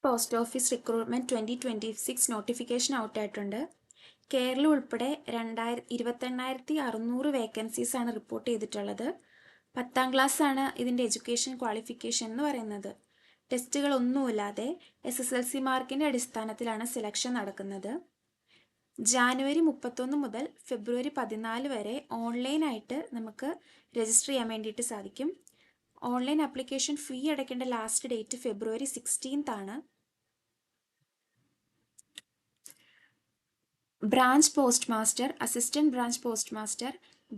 Post office recruitment 2026 notification ഔട്ടായിട്ടുണ്ട്. കേരളം ഉൾപ്പെടെ 28,600 വേക്കൻസീസാണ് report ചെയ്തിട്ടുള്ളത്. 10ാം ക്ലാസ്സാണ് ഇതിൻ്റെ എഡ്യൂക്കേഷൻ ക്വാളിഫിക്കേഷൻ എന്ന് പറയുന്നത്. ടെസ്റ്റുകളൊന്നുമില്ലാതെ SSLC മാർക്കിൻ്റെ അടിസ്ഥാനത്തിലാണ് സെലക്ഷൻ നടക്കുന്നത്. ജാനുവരി 31 മുതൽ ഫെബ്രുവരി 14 വരെ ഓൺലൈനായിട്ട് നമുക്ക് രജിസ്റ്റർ ചെയ്യാൻ വേണ്ടിയിട്ട് സാധിക്കും. ഓൺലൈൻ ആപ്ലിക്കേഷൻ ഫീ അടയ്ക്കേണ്ട ലാസ്റ്റ് ഡേറ്റ് ഫെബ്രുവരി 16 ആണ്. Branch post master, assistant branch post master,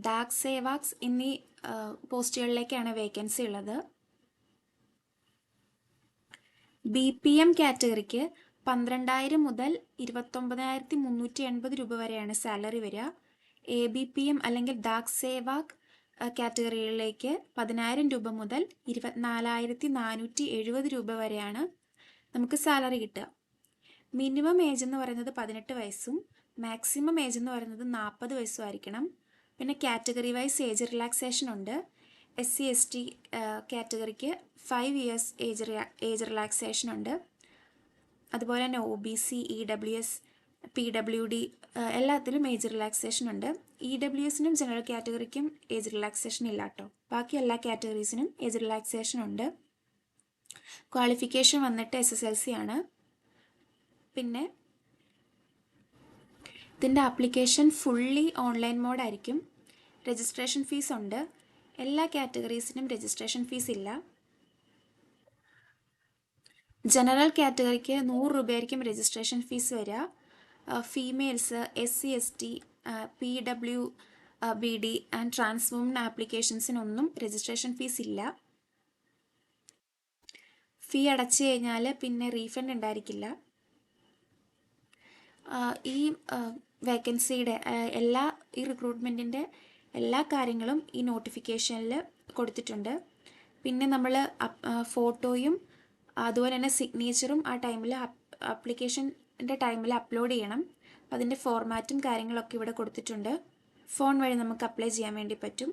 Dak Sevaks എന്നീ പോസ്റ്റുകളിലേക്കാണ് വേക്കൻസി ഉള്ളത്. BPM കാറ്റഗറിക്ക് 12,000 മുതൽ 29,380 രൂപ വരെയാണ് സാലറി വരിക. ABPM അല്ലെങ്കിൽ ഡാക് സേവാക് കാറ്റഗറികളിലേക്ക് 10,000 രൂപ മുതൽ 24,470 രൂപ വരെയാണ് നമുക്ക് സാലറി കിട്ടുക. മിനിമം ഏജ് എന്ന് പറയുന്നത് 18 വയസ്സും മാക്സിമം ഏജ് എന്ന് പറയുന്നത് 40 വയസ്സും ആയിരിക്കണം. പിന്നെ കാറ്റഗറി വൈസ് ഏജ് റിലാക്സേഷൻ ഉണ്ട്. SC/ST കാറ്റഗറിക്ക് 5 ഇയേഴ്സ് ഏജ് റിലാക്സേഷൻ ഉണ്ട്. അതുപോലെ തന്നെ OBC, EWS, PWD എല്ലാത്തിലും ഏജ് റിലാക്സേഷൻ ഉണ്ട്. EWSനും ജനറൽ കാറ്റഗറിക്കും ഏജ് റിലാക്സേഷൻ ഇല്ല കേട്ടോ. ബാക്കി എല്ലാ കാറ്റഗറീസിനും ഏജ് റിലാക്സേഷൻ ഉണ്ട്. ക്വാളിഫിക്കേഷൻ വന്നിട്ട് SSLC ആണ്. പിന്നെ ഇതിൻ്റെ ആപ്ലിക്കേഷൻ ഫുള്ളി ഓൺലൈൻ മോഡായിരിക്കും. രജിസ്ട്രേഷൻ ഫീസ് ഉണ്ട്. എല്ലാ കാറ്റഗറീസിനും രജിസ്ട്രേഷൻ ഫീസ് ഇല്ല. ജനറൽ കാറ്റഗറിക്ക് 100 രൂപയായിരിക്കും രജിസ്ട്രേഷൻ ഫീസ് വരിക. Females, SC/ST, PWBD and trans woman ആപ്ലിക്കേഷൻസിനൊന്നും രജിസ്ട്രേഷൻ ഫീസ് ഇല്ല. ഫീ അടച്ചു കഴിഞ്ഞാൽ പിന്നെ റീഫണ്ട് ഉണ്ടായിരിക്കില്ല. ഈ വേക്കൻസിയുടെ ഈ റിക്രൂട്ട്മെൻറ്റിൻ്റെ എല്ലാ കാര്യങ്ങളും ഈ നോട്ടിഫിക്കേഷനിൽ കൊടുത്തിട്ടുണ്ട്. പിന്നെ നമ്മൾ ഫോട്ടോയും അതുപോലെ തന്നെ സിഗ്നേച്ചറും ആ ടൈമിൽ ആപ്ലിക്കേഷൻ്റെ ടൈമിൽ അപ്ലോഡ് ചെയ്യണം. അതിൻ്റെ ഫോർമാറ്റും കാര്യങ്ങളൊക്കെ ഇവിടെ കൊടുത്തിട്ടുണ്ട്. ഫോൺ വഴി നമുക്ക് അപ്ലൈ ചെയ്യാൻ വേണ്ടി പറ്റും.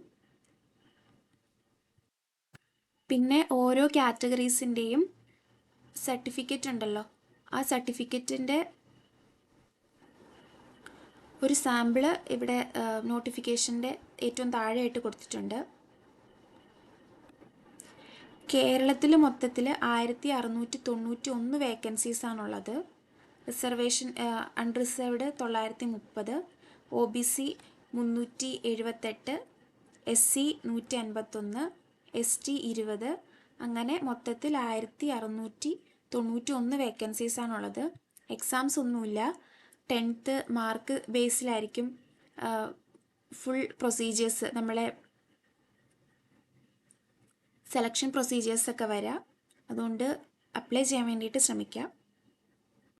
പിന്നെ ഓരോ കാറ്റഗറീസിൻ്റെയും സർട്ടിഫിക്കറ്റ് ഉണ്ടല്ലോ, ആ സർട്ടിഫിക്കറ്റിൻ്റെ ഒരു സാമ്പിള് ഇവിടെ നോട്ടിഫിക്കേഷൻ്റെ ഏറ്റവും താഴെയായിട്ട് കൊടുത്തിട്ടുണ്ട്. കേരളത്തിൽ മൊത്തത്തിൽ 1,691 വേക്കൻസീസാണുള്ളത്. Reservation unreserved 930, OBC 378, SC 151, ST 20, അങ്ങനെ മൊത്തത്തിൽ 1,691 വേക്കൻസീസാണുള്ളത്. എക്സാംസ് ഒന്നുമില്ല. 10th മാർക്ക് ബേസിലായിരിക്കും ഫുൾ പ്രൊസീജിയേഴ്സ്, നമ്മളെ സെലക്ഷൻ പ്രൊസീജിയേഴ്സൊക്കെ വരാം. അതുകൊണ്ട് അപ്ലൈ ചെയ്യാൻ വേണ്ടിയിട്ട് ശ്രമിക്കാം.